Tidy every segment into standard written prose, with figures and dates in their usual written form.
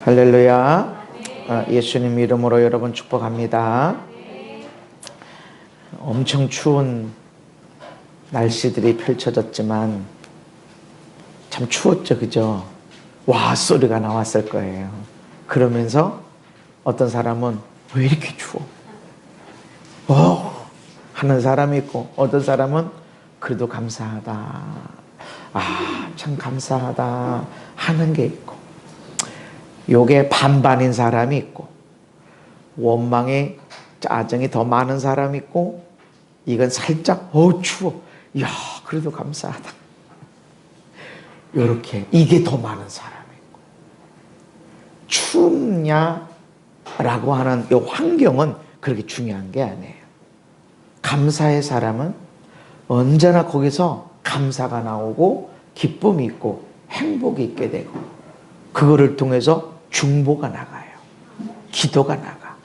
할렐루야. 예수님 이름으로 여러분 축복합니다. 엄청 추운 날씨들이 펼쳐졌지만 참 추웠죠, 그죠? 와 소리가 나왔을 거예요. 그러면서 어떤 사람은 왜 이렇게 추워? 하는 사람이 있고, 어떤 사람은 그래도 감사하다, 참 감사하다 하는 게 있고, 요게 반반인 사람이 있고, 원망에 짜증이 더 많은 사람이 있고, 이건 살짝 추워, 이야 그래도 감사하다, 요렇게 이게 더 많은 사람이 있고. 춥냐라고 하는 요 환경은 그렇게 중요한 게 아니에요. 감사의 사람은 언제나 거기서 감사가 나오고 기쁨이 있고 행복이 있게 되고, 그거를 통해서 중보가 나가요. 기도가 나가.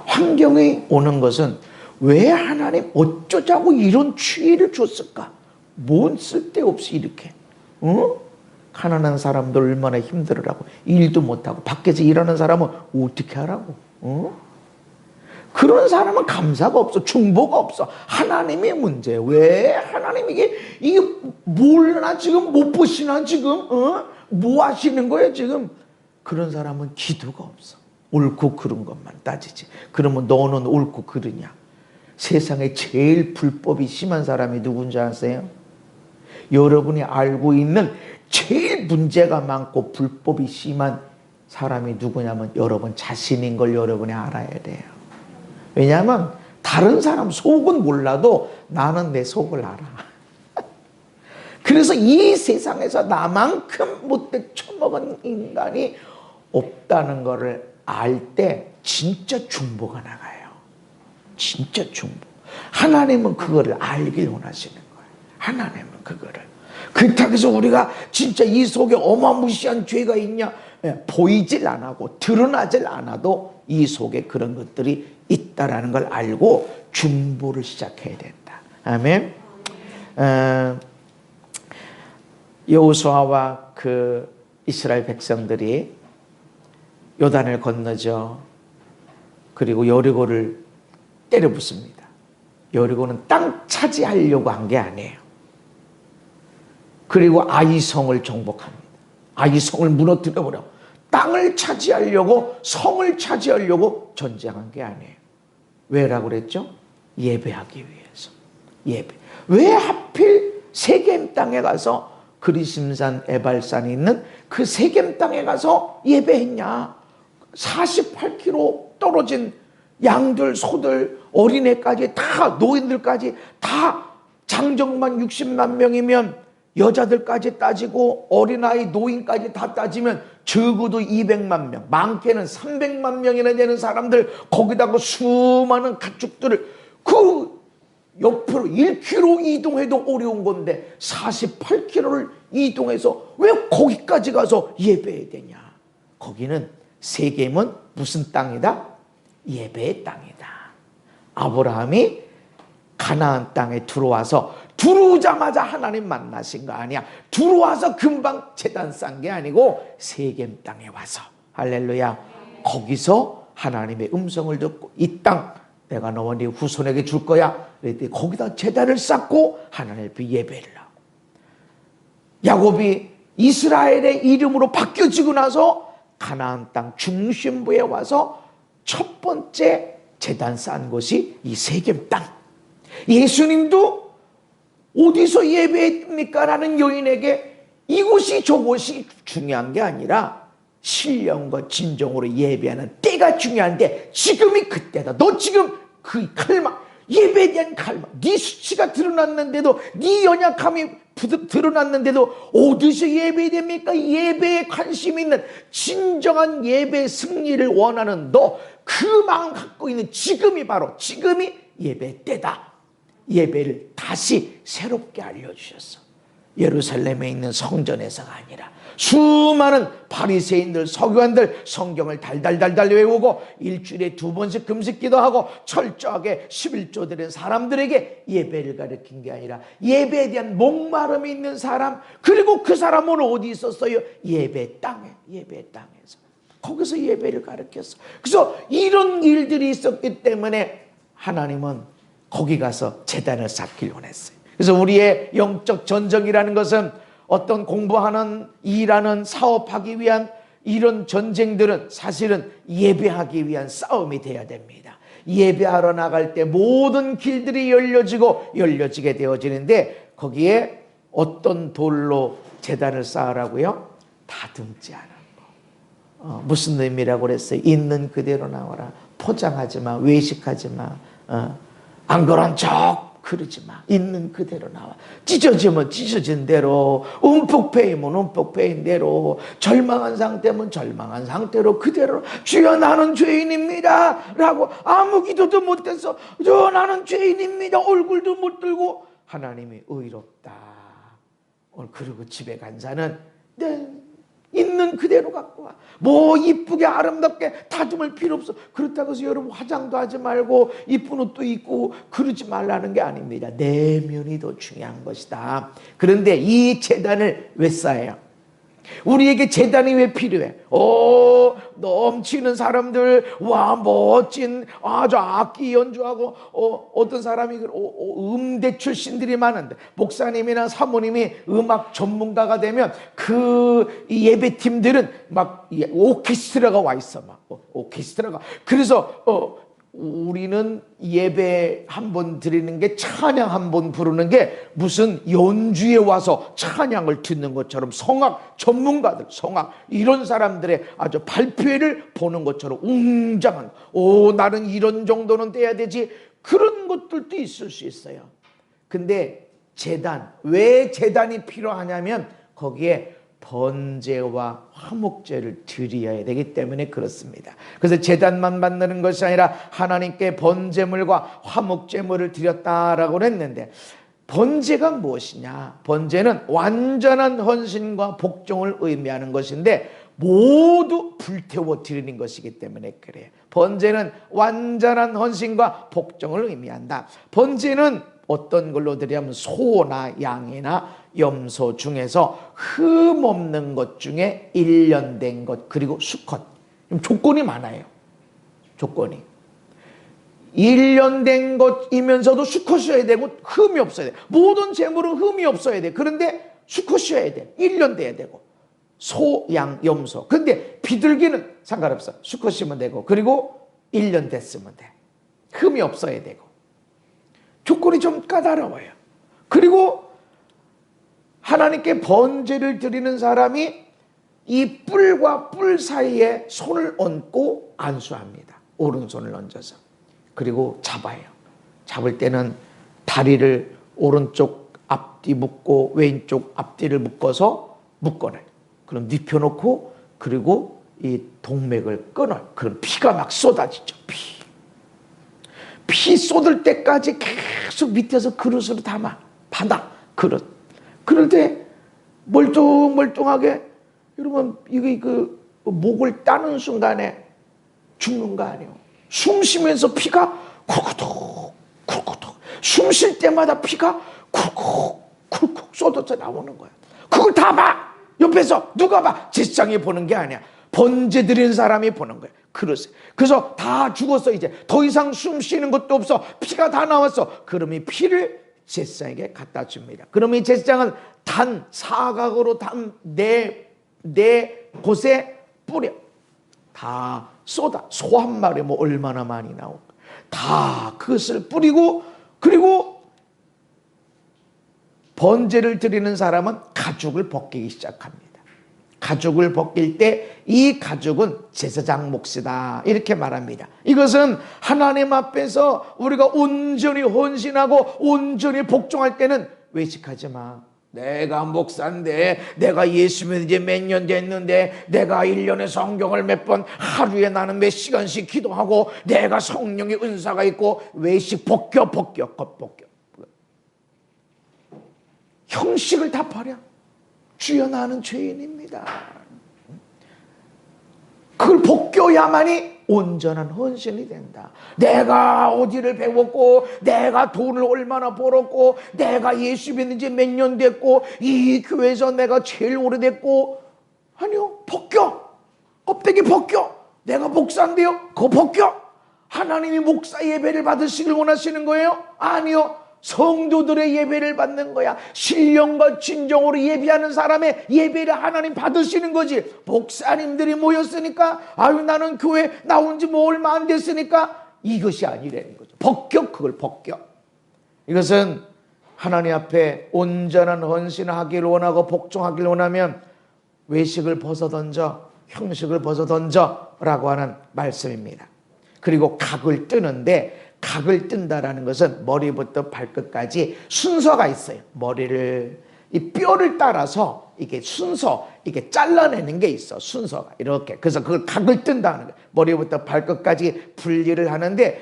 환경이 오는 것은 왜 하나님 어쩌자고 이런 추위를 줬을까? 뭔 쓸데없이 이렇게 가난한 사람들 얼마나 힘들으라고, 일도 못하고 밖에서 일하는 사람은 어떻게 하라고? 그런 사람은 감사가 없어, 중보가 없어. 하나님의 문제. 왜 하나님 이게 몰라 지금, 못 보시나 지금? 뭐 하시는 거예요 지금? 그런 사람은 기도가 없어. 옳고 그른 것만 따지지. 그러면 너는 옳고 그르냐? 세상에 제일 불법이 심한 사람이 누군지 아세요? 여러분이 알고 있는 제일 문제가 많고 불법이 심한 사람이 누구냐면 여러분 자신인 걸 여러분이 알아야 돼요. 왜냐하면 다른 사람 속은 몰라도 나는 내 속을 알아. 그래서 이 세상에서 나만큼 못돼 처먹은 인간이 없다는 것을 알 때 진짜 중보가 나가요. 진짜 중보. 하나님은 그거를 알길 원하시는 거예요. 하나님은 그거를. 그렇다고 해서 우리가 진짜 이 속에 어마무시한 죄가 있냐? 보이질 않고 드러나질 않아도 이 속에 그런 것들이 있다라는 걸 알고 중보를 시작해야 된다. 아멘. 여호수아와 그 이스라엘 백성들이 요단을 건너죠. 그리고 여리고를 때려붓습니다. 여리고는 땅 차지하려고 한 게 아니에요. 그리고 아이성을 정복합니다. 아이성을 무너뜨려버려. 땅을 차지하려고, 성을 차지하려고 전쟁한 게 아니에요. 왜라고 그랬죠? 예배하기 위해서. 예배. 왜 하필 세겜 땅에 가서, 그리심산 에발산이 있는 그 세겜 땅에 가서 예배했냐? 48km 떨어진 양들, 소들, 어린애까지 다, 노인들까지 다, 장정만 60만 명이면 여자들까지 따지고 어린아이, 노인까지 다 따지면 적어도 200만 명, 많게는 300만 명이나 되는 사람들, 거기다가 수많은 가축들을 그 옆으로 1km 이동해도 어려운 건데 48km를 이동해서 왜 거기까지 가서 예배해야 되냐? 거기는 세겜은 무슨 땅이다? 예배의 땅이다. 아브라함이 가나안 땅에 들어오자마자 하나님 만나신 거 아니야. 들어와서 금방 제단 싼 게 아니고 세겜 땅에 와서, 할렐루야, 거기서 하나님의 음성을 듣고 이 땅 내가 너와 네 후손에게 줄 거야. 그랬더니 거기다 제단을 쌓고 하나님 앞에 예배를 하고, 야곱이 이스라엘의 이름으로 바뀌어지고 나서 가나안 땅 중심부에 와서 첫 번째 제단 쌓은 곳이 이 세겜 땅. 예수님도 어디서 예배했습니까? 라는 여인에게 이곳이 저곳이 중요한 게 아니라 신령과 진정으로 예배하는 때가 중요한데 지금이 그때다. 너 지금 그 갈망, 예배에 대한 갈망, 네 수치가 드러났는데도, 네 연약함이 드러났는데도 어디서 예배됩니까? 예배에 관심 있는, 진정한 예배 승리를 원하는 너, 그 마음 갖고 있는 지금이 바로, 지금이 예배 때다. 예배를 다시 새롭게 알려주셨어. 예루살렘에 있는 성전에서가 아니라 수많은 바리새인들, 서기관들 성경을 달달달달 외우고 일주일에 2번씩 금식 기도하고 철저하게 11조 드리는 사람들에게 예배를 가르친 게 아니라 예배에 대한 목마름이 있는 사람, 그리고 그 사람은 어디 있었어요? 예배 땅에, 예배 땅에서. 거기서 예배를 가르쳤어. 그래서 이런 일들이 있었기 때문에 하나님은 거기 가서 제단을 쌓기를 원했어요. 그래서 우리의 영적 전쟁이라는 것은 어떤 공부하는, 일하는, 사업하기 위한 이런 전쟁들은 사실은 예배하기 위한 싸움이 돼야 됩니다. 예배하러 나갈 때 모든 길들이 열려지게 되어지는데, 거기에 어떤 돌로 제단을 쌓으라고요? 다듬지 않은 거. 무슨 의미라고 그랬어요? 있는 그대로 나와라. 포장하지 마. 외식하지 마. 안 그런 척 그러지 마. 있는 그대로 나와. 찢어지면 찢어진 대로, 움푹 패이면 움푹 패인 대로, 절망한 상태면 절망한 상태로 그대로, 주여 나는 죄인입니다 라고 아무 기도도 못해서 저 나는 죄인입니다 얼굴도 못 들고 하나님이 의롭다. 그리고 집에 간 자는 있는 그대로 갖고 와. 뭐 이쁘게 아름답게 다듬을 필요 없어. 그렇다고 해서 여러분 화장도 하지 말고 이쁜 옷도 입고 그러지 말라는 게 아닙니다. 내면이 더 중요한 것이다. 그런데 이 제단을 왜 쌓아요? 우리에게 제단이 왜 필요해? 넘치는 사람들, 와 멋진 아주 악기 연주하고, 어떤 사람이 음대 출신들이 많은데, 목사님이나 사모님이 음악 전문가가 되면 그 예배팀들은 막 오케스트라가 와 있어. 막 오케스트라가. 그래서 우리는 예배 한 번 드리는 게, 찬양 한 번 부르는 게 무슨 연주에 와서 찬양을 듣는 것처럼, 성악 전문가들, 성악 이런 사람들의 아주 발표회를 보는 것처럼 웅장한, 나는 이런 정도는 돼야 되지, 그런 것들도 있을 수 있어요. 근데 제단, 왜 제단이 필요하냐면 거기에 번제와 화목제를 드려야 되기 때문에 그렇습니다. 그래서 제단만 만드는 것이 아니라 하나님께 번제물과 화목제물을 드렸다라고 했는데, 번제가 무엇이냐? 번제는 완전한 헌신과 복종을 의미하는 것인데 모두 불태워 드리는 것이기 때문에 그래요. 번제는 완전한 헌신과 복종을 의미한다. 번제는 어떤 걸로 드리냐면 소나 양이나 염소 중에서 흠 없는 것 중에 1년 된 것, 그리고 수컷. 조건이 많아요. 조건이 1년 된 것이면서도 수컷이어야 되고 흠이 없어야 돼. 모든 재물은 흠이 없어야 돼. 그런데 수컷이어야 돼. 1년 돼야 되고, 소, 양, 염소. 근데 비둘기는 상관없어. 수컷이면 되고, 그리고 1년 됐으면 돼. 흠이 없어야 되고. 조건이 좀 까다로워요. 그리고 하나님께 번제를 드리는 사람이 이 뿔과 뿔 사이에 손을 얹고 안수합니다. 오른손을 얹어서. 그리고 잡아요. 잡을 때는 다리를 오른쪽 앞뒤 묶고 왼쪽 앞뒤를 묶어서 묶어놔요. 그럼 눕혀놓고, 그리고 이 동맥을 끊어요. 그럼 피가 막 쏟아지죠. 피 쏟을 때까지 계속 밑에서 그릇으로 담아. 받아. 그릇. 그럴 때 멀뚱멀뚱하게, 여러분 이게 목을 따는 순간에 죽는 거 아니에요. 숨 쉬면서 피가 쿨쿠덕 쿨쿠덕, 숨 쉴 때마다 피가 쿨쿡 쿨쿡 쏟아져 나오는 거야. 그걸 다 봐. 옆에서 누가 봐? 제사장이 보는 게 아니야. 번제 드리는 사람이 보는 거야. 그래서 다 죽었어. 이제 더 이상 숨 쉬는 것도 없어. 피가 다 나왔어. 그럼 이 피를 제사장에게 갖다 줍니다. 그럼 이 제사장은 사각으로 네 곳에 뿌려. 다 쏟아. 소 한 마리 뭐 얼마나 많이 나올까. 다 그것을 뿌리고, 그리고 번제를 드리는 사람은 가죽을 벗기기 시작합니다. 가죽을 벗길 때 이 가죽은 제사장 몫이다, 이렇게 말합니다. 이것은 하나님 앞에서 우리가 온전히 헌신하고 온전히 복종할 때는 외식하지 마. 내가 목사인데, 내가 예수 믿은 지 몇 년 됐는데, 내가 1년에 성경을 몇 번, 하루에 나는 몇 시간씩 기도하고, 내가 성령의 은사가 있고, 외식 벗겨. 형식을 다 버려. 주여 나는 죄인입니다. 그걸 벗겨야만이 온전한 헌신이 된다. 내가 어디를 배웠고, 내가 돈을 얼마나 벌었고, 내가 예수 믿는 지 몇 년 됐고, 이 교회에서 내가 제일 오래됐고, 아니요, 벗겨. 껍데기 벗겨. 내가 목사인데요? 그거 벗겨. 하나님이 목사 예배를 받으시길 원하시는 거예요? 아니요. 성도들의 예배를 받는 거야. 신령과 진정으로 예배하는 사람의 예배를 하나님 받으시는 거지. 목사님들이 모였으니까, 아유 나는 교회 나온 지 뭐 얼마 안 됐으니까, 이것이 아니라는 거죠. 벗겨. 그걸 벗겨. 이것은 하나님 앞에 온전한 헌신하기를 원하고 복종하기를 원하면 외식을 벗어던져, 형식을 벗어던져 라고 하는 말씀입니다. 그리고 각을 뜨는데, 각을 뜬다라는 것은 머리부터 발끝까지 순서가 있어요. 머리를, 이 뼈를 따라서 이게 순서, 이게 잘라내는 게 있어. 순서가 이렇게. 그래서 그걸 각을 뜬다는 거예요. 머리부터 발끝까지 분리를 하는데,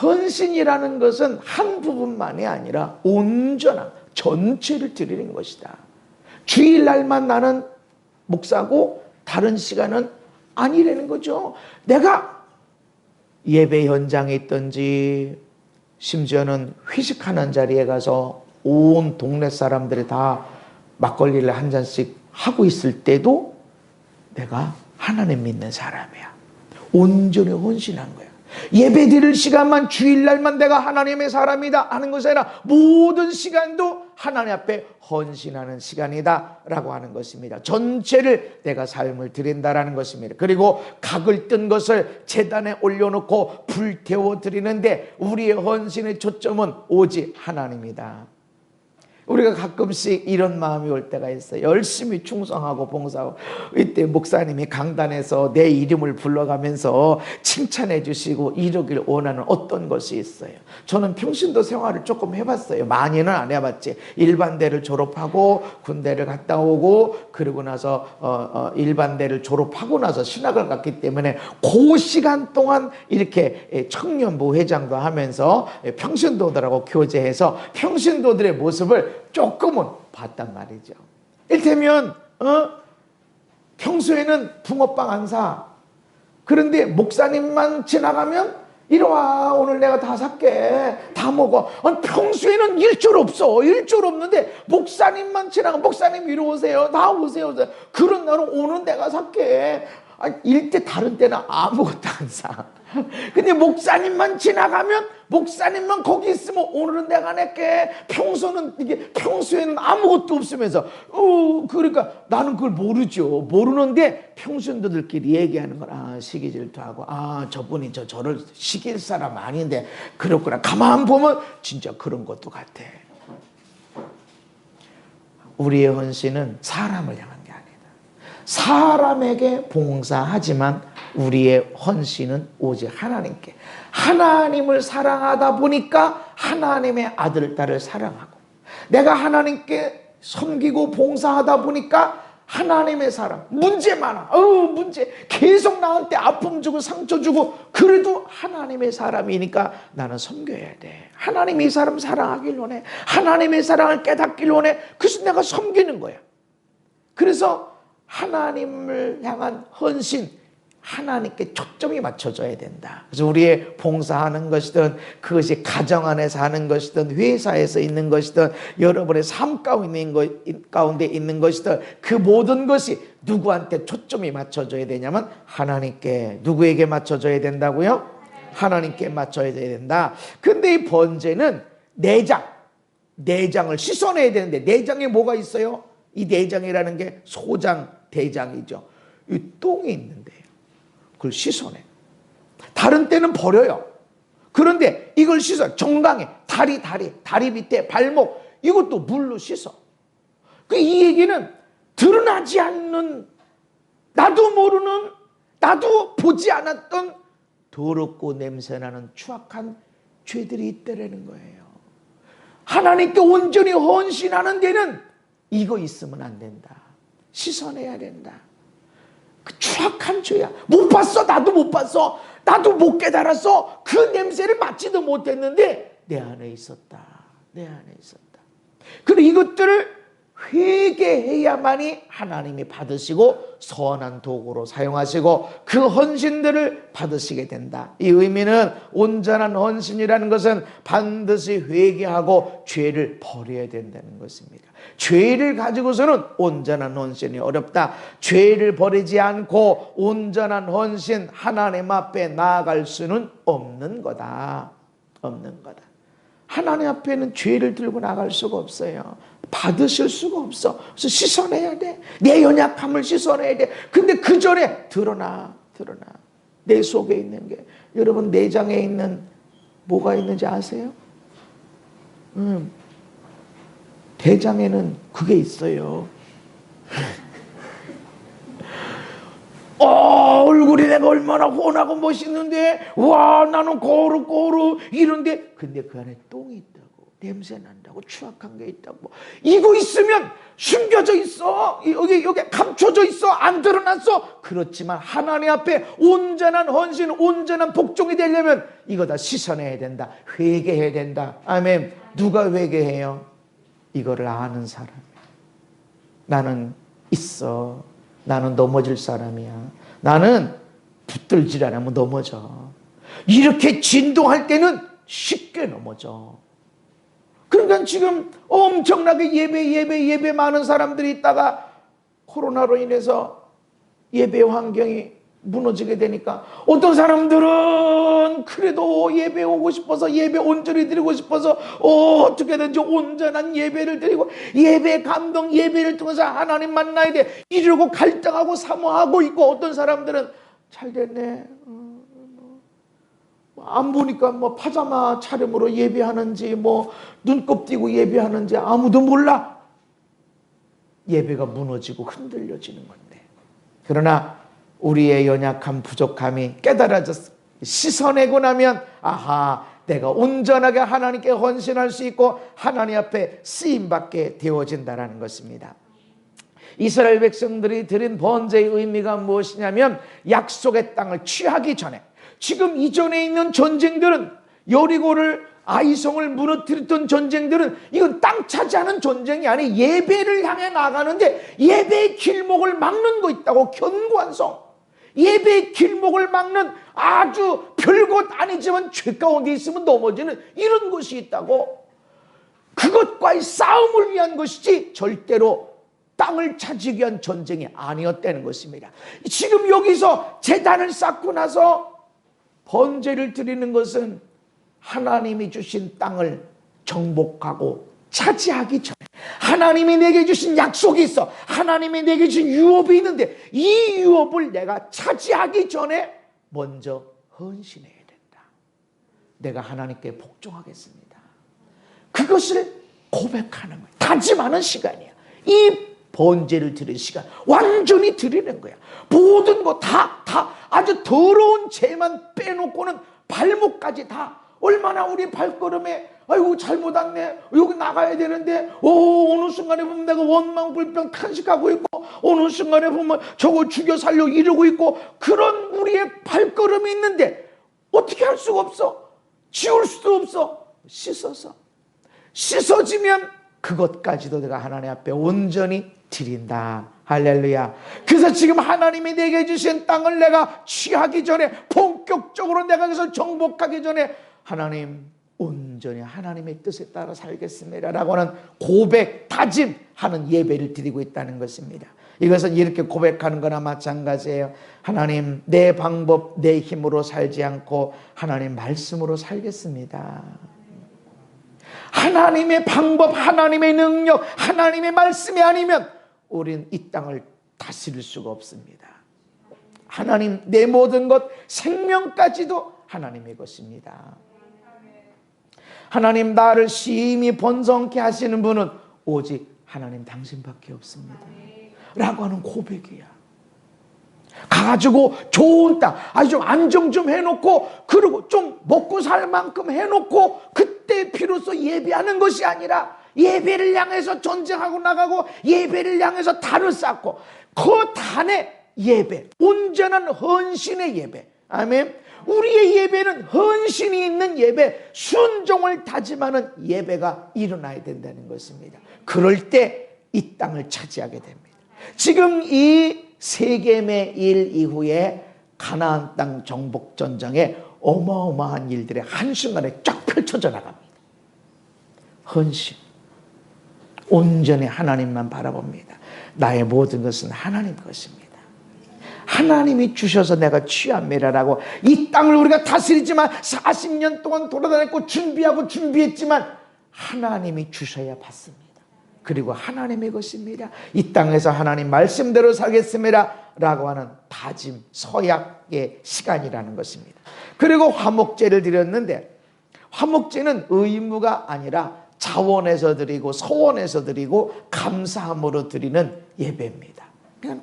헌신이라는 것은 한 부분만이 아니라 온전한 전체를 드리는 것이다. 주일날만 나는 목사고 다른 시간은 아니라는 거죠. 내가 예배 현장에 있든지 심지어는 회식하는 자리에 가서 온 동네 사람들이 다 막걸리를 한 잔씩 하고 있을 때도 내가 하나님 믿는 사람이야. 온전히 헌신한 거야. 예배 드릴 시간만, 주일날만 내가 하나님의 사람이다 하는 것이 아니라 모든 시간도 하나님 앞에 헌신하는 시간이다 라고 하는 것입니다. 전체를 내가 삶을 드린다라는 것입니다. 그리고 각을 뜬 것을 제단에 올려놓고 불태워 드리는데, 우리의 헌신의 초점은 오직 하나님이다. 우리가 가끔씩 이런 마음이 올 때가 있어요. 열심히 충성하고 봉사하고, 이때 목사님이 강단에서 내 이름을 불러가면서 칭찬해 주시고 이러길 원하는 어떤 것이 있어요. 저는 평신도 생활을 조금 해봤어요. 많이는 안 해봤지. 일반대를 졸업하고 군대를 갔다 오고, 그리고 나서 일반대를 졸업하고 나서 신학을 갔기 때문에 그 시간 동안 이렇게 청년부 회장도 하면서 평신도들하고 교제해서 평신도들의 모습을 조금은 봤단 말이죠. 이를테면 평소에는 붕어빵 안 사. 그런데 목사님만 지나가면 이리 와, 오늘 내가 다 살게, 다 먹어. 아니, 평소에는 일절 없어. 일절 없는데 목사님만 지나가면, 목사님 이리 오세요, 다 오세요. 그런 날은 오늘 내가 살게. 아니, 일때 다른 때는 아무것도 안 사. 근데 목사님만 지나가면, 목사님만 거기 있으면 오늘은 내가 낼게. 평소에는 아무것도 없으면서 그러니까 나는 그걸 모르죠. 모르는데 평신도들끼리 얘기하는 걸, 시기 질투하고, 저분이 저를 시킬 사람 아닌데 그렇구나. 가만 보면 진짜 그런 것도 같아. 우리의 헌신은 사람을 향한 게 아니다. 사람에게 봉사하지만 우리의 헌신은 오직 하나님께. 하나님을 사랑하다 보니까 하나님의 아들, 딸을 사랑하고, 내가 하나님께 섬기고 봉사하다 보니까 하나님의 사랑. 문제 많아. 문제. 계속 나한테 아픔 주고 상처 주고, 그래도 하나님의 사람이니까 나는 섬겨야 돼. 하나님이 이 사람 사랑하길 원해. 하나님의 사랑을 깨닫길 원해. 그래서 내가 섬기는 거야. 그래서 하나님을 향한 헌신, 하나님께 초점이 맞춰져야 된다. 그래서 우리의 봉사하는 것이든, 그것이 가정 안에서 하는 것이든, 회사에서 있는 것이든, 여러분의 삶 가운데 있는 것이든, 그 모든 것이 누구한테 초점이 맞춰져야 되냐면 하나님께. 누구에게 맞춰져야 된다고요? 하나님께 맞춰야 된다. 근데 이 번제는 내장을 씻어내야 되는데, 내장에 뭐가 있어요? 이 내장이라는 게 소장, 대장이죠. 이 똥이 있는데요. 그걸 씻어내. 다른 때는 버려요. 그런데 이걸 씻어. 정강에 다리 밑에 발목, 이것도 물로 씻어. 이 얘기는 드러나지 않는, 나도 모르는, 나도 보지 않았던 더럽고 냄새나는 추악한 죄들이 있다라는 거예요. 하나님께 온전히 헌신하는 데는 이거 있으면 안 된다. 씻어내야 된다. 그 추악한 죄야. 못 봤어. 나도 못 봤어. 나도 못 깨달았어. 그 냄새를 맡지도 못했는데 내 안에 있었다. 내 안에 있었다. 그리고 이것들을 회개해야만이 하나님이 받으시고 선한 도구로 사용하시고 그 헌신들을 받으시게 된다. 이 의미는 온전한 헌신이라는 것은 반드시 회개하고 죄를 버려야 된다는 것입니다. 죄를 가지고서는 온전한 헌신이 어렵다. 죄를 버리지 않고 온전한 헌신, 하나님 앞에 나아갈 수는 없는 거다. 없는 거다. 하나님 앞에는 죄를 들고 나갈 수가 없어요. 받으실 수가 없어. 그래서 씻어내야 돼. 내 연약함을 씻어내야 돼. 근데 그 전에 드러나. 내 속에 있는 게. 여러분 내장에 있는 뭐가 있는지 아세요? 대장에는 그게 있어요. 얼굴이 내가 얼마나 훤하고 멋있는데, 와, 나는 거루 이런데, 근데 그 안에 똥이 있다고, 냄새 난다고, 추악한 게 있다고. 이거 있으면 숨겨져 있어. 여기 감춰져 있어. 안 드러났어. 그렇지만 하나님 앞에 온전한 헌신, 온전한 복종이 되려면 이거 다 씻어내야 된다. 회개해야 된다. 아멘. 누가 회개해요? 이거를 아는 사람. 나는 있어. 나는 넘어질 사람이야. 나는 붙들질 않으면 넘어져. 이렇게 진동할 때는 쉽게 넘어져. 그러니까 지금 엄청나게 예배 많은 사람들이 있다가 코로나로 인해서 예배 환경이 무너지게 되니까 어떤 사람들은 그래도 예배 오고 싶어서, 예배 온전히 드리고 싶어서 어떻게든지 온전한 예배를 드리고 예배 감동, 예배를 통해서 하나님 만나야 돼 이러고 갈등하고 사모하고 있고, 어떤 사람들은 잘 됐네, 안 보니까 뭐 파자마 차림으로 예배하는지 뭐 눈곱 띄고 예배하는지 아무도 몰라. 예배가 무너지고 흔들려지는 건데, 그러나 우리의 연약함, 부족함이 깨달아졌어. 씻어내고 나면 아하, 내가 온전하게 하나님께 헌신할 수 있고 하나님 앞에 쓰임받게 되어진다는 것입니다. 이스라엘 백성들이 드린 번제의 의미가 무엇이냐면 약속의 땅을 취하기 전에, 지금 이전에 있는 전쟁들은, 여리고를, 아이성을 무너뜨렸던 전쟁들은 이건 땅 차지하는 전쟁이 아니 예배를 향해 나가는데 예배의 길목을 막는 거 있다고. 견고한 성, 예배의 길목을 막는 아주 별것 아니지만 죄 가운데 있으면 넘어지는 이런 것이 있다고. 그것과의 싸움을 위한 것이지 절대로 땅을 차지하기 위한 전쟁이 아니었다는 것입니다. 지금 여기서 제단을 쌓고 나서 번제를 드리는 것은 하나님이 주신 땅을 정복하고 차지하기 전에, 하나님이 내게 주신 약속이 있어, 하나님이 내게 주신 유업이 있는데 이 유업을 내가 차지하기 전에 먼저 헌신해야 된다. 내가 하나님께 복종하겠습니다. 그것을 고백하는 거야. 다짐하는 시간이야. 이 번제를 드리는 시간, 완전히 드리는 거야. 모든 거 다 아주 더러운 죄만 빼놓고는 발목까지 다. 얼마나 우리 발걸음에 아이고 잘못 왔네, 여기 나가야 되는데 어느 순간에 보면 내가 원망불평 탄식하고 있고, 어느 순간에 보면 저거 죽여 살려 이러고 있고, 그런 우리의 발걸음이 있는데 어떻게 할 수가 없어. 지울 수도 없어. 씻어지면 그것까지도 내가 하나님 앞에 온전히 드린다. 할렐루야. 그래서 지금 하나님이 내게 주신 땅을 내가 취하기 전에, 본격적으로 내가 그것을 정복하기 전에 하나님, 온전히 하나님의 뜻에 따라 살겠습니다 라고 하는 고백, 다짐하는 예배를 드리고 있다는 것입니다. 이것은 이렇게 고백하는 거나 마찬가지예요. 하나님, 내 방법, 내 힘으로 살지 않고 하나님 말씀으로 살겠습니다. 하나님의 방법, 하나님의 능력, 하나님의 말씀이 아니면 우리는 이 땅을 다스릴 수가 없습니다. 하나님, 내 모든 것, 생명까지도 하나님의 것입니다. 하나님, 나를 심히 번성케 하시는 분은 오직 하나님 당신밖에 없습니다 라고 하는 고백이야. 가가지고 좋은 땅, 아주 좀 안정 좀 해놓고, 그리고 좀 먹고 살 만큼 해놓고 그때 비로소 예배하는 것이 아니라, 예배를 향해서 전쟁하고 나가고 예배를 향해서 단을 쌓고 그 단의 예배, 온전한 헌신의 예배. 아멘. 우리의 예배는 헌신이 있는 예배, 순종을 다짐하는 예배가 일어나야 된다는 것입니다. 그럴 때 이 땅을 차지하게 됩니다. 지금 이 세겜의 일 이후에 가나안 땅 정복 전쟁에 어마어마한 일들이 한순간에 쫙 펼쳐져 나갑니다. 헌신, 온전히 하나님만 바라봅니다. 나의 모든 것은 하나님 것입니다. 하나님이 주셔서 내가 취함이라라고. 이 땅을 우리가 다스리지만 40년 동안 돌아다녔고 준비했지만 하나님이 주셔야 받습니다. 그리고 하나님의 것입니다. 이 땅에서 하나님 말씀대로 살겠습니다 라고 하는 다짐, 서약의 시간이라는 것입니다. 그리고 화목제를 드렸는데, 화목제는 의무가 아니라 자원에서 드리고 서원에서 드리고 감사함으로 드리는 예배입니다. 그냥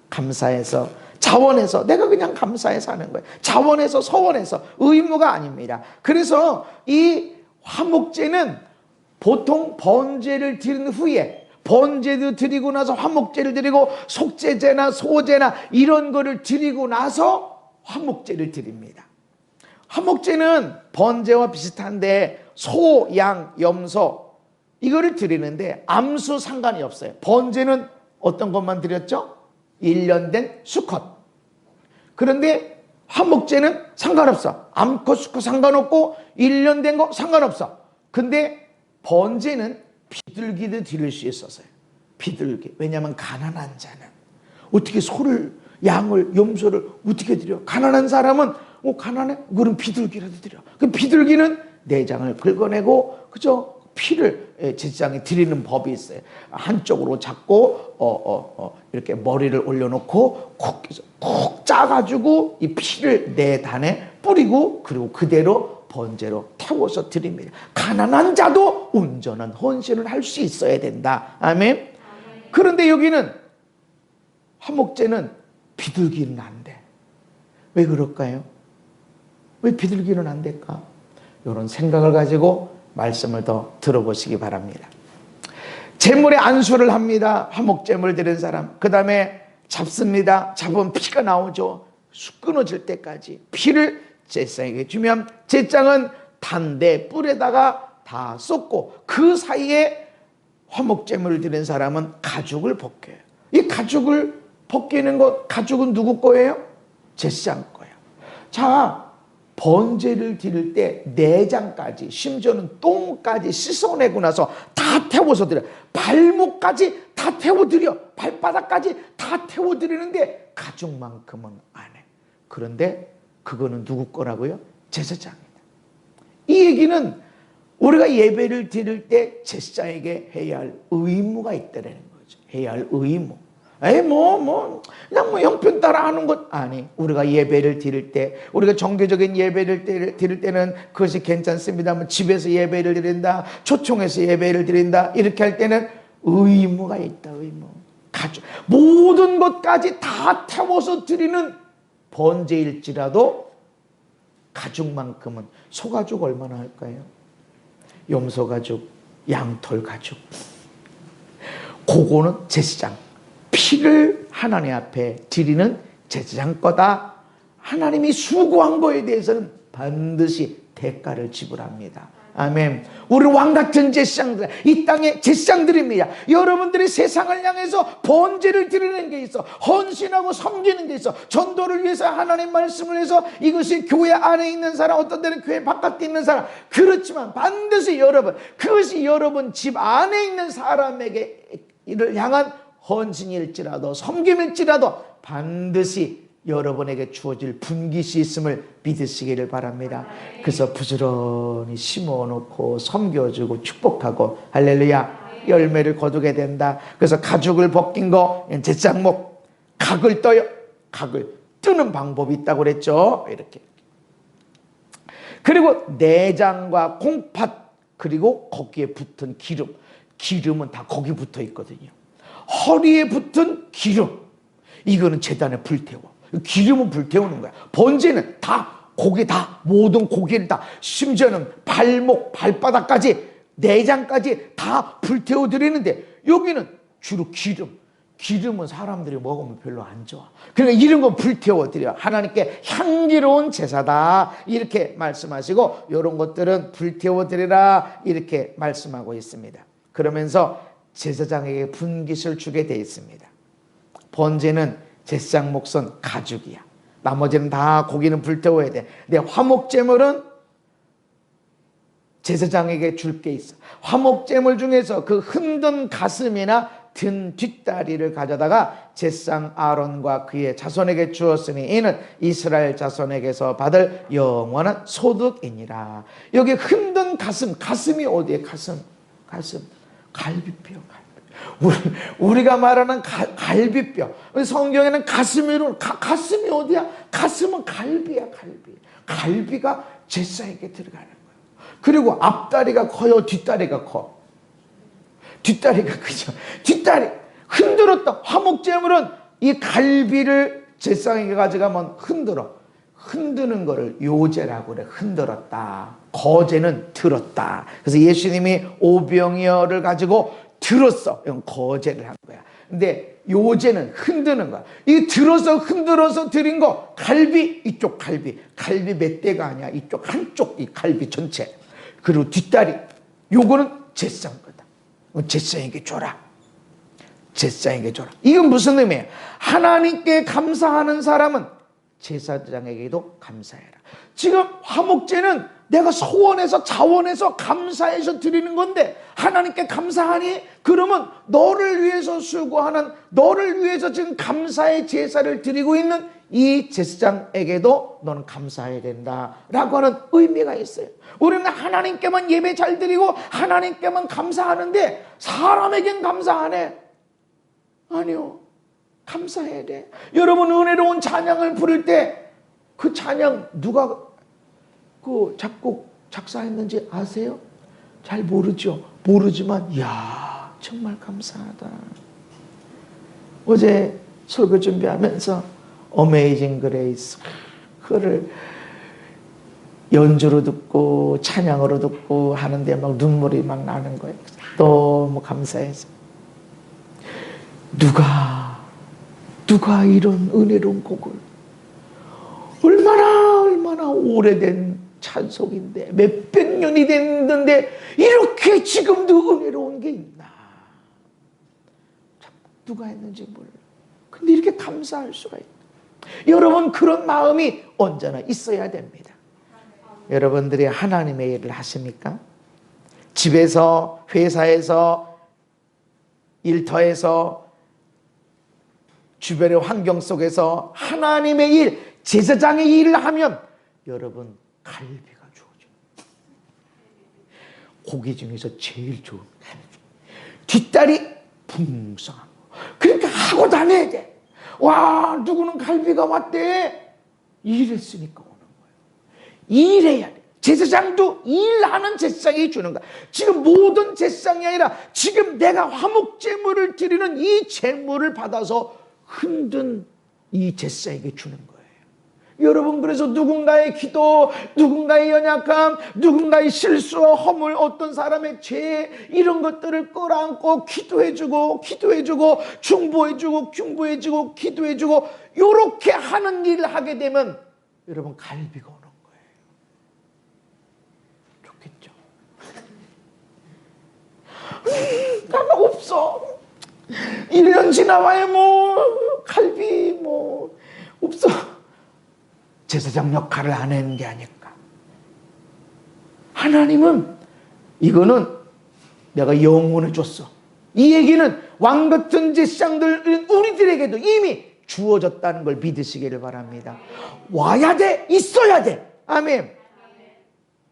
감사해서, 자원에서, 내가 그냥 감사해서 하는 거예요. 자원에서, 서원에서, 의무가 아닙니다. 그래서 이 화목제는 보통 번제를 드린 후에, 번제도 드리고 나서 화목제를 드리고 속죄제나 소제나 이런 거를 드리고 나서 화목제를 드립니다. 화목제는 번제와 비슷한데 소, 양, 염소 이거를 드리는데 암수 상관이 없어요. 번제는 어떤 것만 드렸죠? 1년 된 수컷. 그런데 화목제는 상관없어. 암컷, 수컷 상관없고 1년 된 거 상관없어. 근데 번제는 비둘기도 드릴 수 있었어요. 비둘기. 왜냐하면 가난한 자는 어떻게 소를, 양을, 염소를 어떻게 드려? 가난한 사람은 가난해? 그럼 비둘기라도 드려. 그 비둘기는 내장을 긁어내고, 그죠? 피를 제사장에 드리는 법이 있어요. 한쪽으로 잡고 이렇게 머리를 올려놓고 콕 짜가지고 이 피를 내 단에 뿌리고, 그리고 그대로 번제로 태워서 드립니다. 가난한 자도 온전한 헌신을 할 수 있어야 된다. 아멘. 그런데 여기는 화목제는 비둘기는 안 돼. 왜 그럴까요? 왜 비둘기는 안 될까? 이런 생각을 가지고 말씀을 더 들어보시기 바랍니다. 제물에 안수를 합니다. 화목제물 드린 사람. 그 다음에 잡습니다. 잡으면 피가 나오죠. 끊어질 때까지 피를 제사장에게 주면 제사장은 단대 뿔에다가 다 쏟고, 그 사이에 화목제물을 드린 사람은 가죽을 벗겨요. 이 가죽을 벗기는 것, 가죽은 누구 거예요? 제사장 거예요. 자, 번제를 드릴 때 내장까지, 심지어는 똥까지 씻어내고 나서 다 태워서 드려요. 발목까지 다 태워드려. 발바닥까지 다 태워드리는데 가죽만큼은 안 해. 그런데 그거는 누구 거라고요? 제사장입니다. 이 얘기는 우리가 예배를 드릴 때 제사장에게 해야 할 의무가 있다는 거죠. 해야 할 의무. 그냥 형편 따라 하는 것 아니. 우리가 예배를 드릴 때, 우리가 정교적인 예배를 드릴 때는 그것이 괜찮습니다만, 집에서 예배를 드린다, 초청해서 예배를 드린다, 이렇게 할 때는 의무가 있다. 의무. 가족 모든 것까지 다 태워서 드리는 번제일지라도 가죽만큼은, 소가죽 얼마나 할까요? 염소가죽, 양털가죽, 그거는 제사장, 피를 하나님 앞에 드리는 제사장 거다. 하나님이 수고한 거에 대해서는 반드시 대가를 지불합니다. 아멘. 우리 왕같은 제사장들, 이 땅의 제사장들입니다. 여러분들이 세상을 향해서 번제를 드리는 게 있어, 헌신하고 섬기는 게 있어, 전도를 위해서, 하나님 말씀을 위해서. 이것이 교회 안에 있는 사람, 어떤 때는 교회 바깥에 있는 사람, 그렇지만 반드시 여러분, 그것이 여러분 집 안에 있는 사람에게 이를 향한 헌신일지라도 섬김일지라도 반드시 여러분에게 주어질 분깃이 있음을 믿으시기를 바랍니다. 그래서 부지런히 심어놓고 섬겨주고 축복하고, 할렐루야, 열매를 거두게 된다. 그래서 가죽을 벗긴 거, 제사장목, 각을 떠요. 각을 뜨는 방법이 있다고 그랬죠. 이렇게. 그리고 내장과 콩팥, 그리고 거기에 붙은 기름, 기름은 다 거기 붙어 있거든요. 허리에 붙은 기름, 이거는 제단에 불태워. 기름은 불태우는 거야. 번제는 다 고기, 다 모든 고기를 다, 심지어는 발목, 발바닥까지, 내장까지 다 불태워 드리는데, 여기는 주로 기름은 사람들이 먹으면 별로 안 좋아. 그러니까 이런 건 불태워 드려. 하나님께 향기로운 제사다, 이렇게 말씀하시고, 이런 것들은 불태워 드리라, 이렇게 말씀하고 있습니다. 그러면서 제사장에게 분깃을 주게 되어 있습니다. 번제는 제사장 목선 가죽이야. 나머지는 다 고기는 불태워야 돼. 근데 화목제물은 제사장에게 줄 게 있어. 화목제물 중에서 그 흔든 가슴이나 든 뒷다리를 가져다가 제사장 아론과 그의 자손에게 주었으니 이는 이스라엘 자손에게서 받을 영원한 소득이니라. 여기 흔든 가슴, 가슴이 어디에? 가슴 갈비뼈. 우리가 말하는 갈비뼈. 성경에는 가슴이로, 가슴이 어디야? 가슴은 갈비야, 갈비. 갈비가 제사에게 들어가는 거예요. 그리고 앞다리가 커요, 뒷다리가 커? 뒷다리가 크죠. 뒷다리 흔들었다. 화목제물은 이 갈비를 제사장에게 가져가면 흔드는 거를 요제라고 그래. 흔들었다. 거제는 들었다. 그래서 예수님이 오병이어를 가지고 들었어. 이건 거제를 한 거야. 근데 요제는 흔드는 거야. 이 들어서 흔들어서 드린 거 갈비, 이쪽 갈비 몇 대가 아니야. 이쪽 한쪽 이 갈비 전체. 그리고 뒷다리 요거는 제사장 거다. 제사장에게 줘라. 제사장에게 줘라. 이건 무슨 의미예요? 하나님께 감사하는 사람은 제사장에게도 감사해라. 지금 화목제는 내가 소원해서 자원해서 감사해서 드리는 건데 하나님께 감사하니? 그러면 너를 위해서 수고하는, 너를 위해서 지금 감사의 제사를 드리고 있는 이 제사장에게도 너는 감사해야 된다라고 하는 의미가 있어요. 우리는 하나님께만 예배 잘 드리고 하나님께만 감사하는데 사람에겐 감사 안 해. 아니요, 감사해야 돼. 여러분, 은혜로운 찬양을 부를 때 그 찬양 누가 그 작곡 작사했는지 아세요? 잘 모르죠. 모르지만 이야, 정말 감사하다. 어제 설교 준비하면서 어메이징 그레이스, 그거를 연주로 듣고 찬양으로 듣고 하는데 막 눈물이 막 나는 거예요. 너무 감사해서. 누가 이런 은혜로운 곡을 얼마나 오래된 찬송인데 몇백 년이 됐는데 이렇게 지금도 은혜로운 게 있나? 누가 했는지 몰라. 근데 이렇게 감사할 수가 있다. 여러분, 그런 마음이 언제나 있어야 됩니다. 여러분들이 하나님의 일을 하십니까? 집에서, 회사에서, 일터에서, 주변의 환경 속에서 하나님의 일, 제사장의 일을 하면 여러분 갈비가 주어져요. 고기 중에서 제일 좋은 갈비. 뒷다리 풍성한 거. 그러니까 하고 다녀야 돼. 와, 누구는 갈비가 왔대. 일했으니까 오는 거예요. 일해야 돼. 제사장도 일하는 제사장이 주는 거야. 지금 모든 제사장이 아니라 지금 내가 화목제물을 드리는 이 제물을 받아서 흔든 이 제사에게 주는 거예요. 여러분, 그래서 누군가의 기도, 누군가의 연약함, 누군가의 실수와 허물, 어떤 사람의 죄, 이런 것들을 끌어안고 기도해주고 중보해주고 기도해주고 이렇게 하는 일을 하게 되면 여러분 갈비가 오는 거예요. 좋겠죠? 나가 없어. 1년 지나와야 갈비 없어. 제사장 역할을 안 하는 게 아닐까. 하나님은 이거는 내가 영혼을 줬어. 이 얘기는 왕 같은 제사장들 우리들에게도 이미 주어졌다는 걸 믿으시기를 바랍니다. 와야 돼, 있어야 돼. 아멘.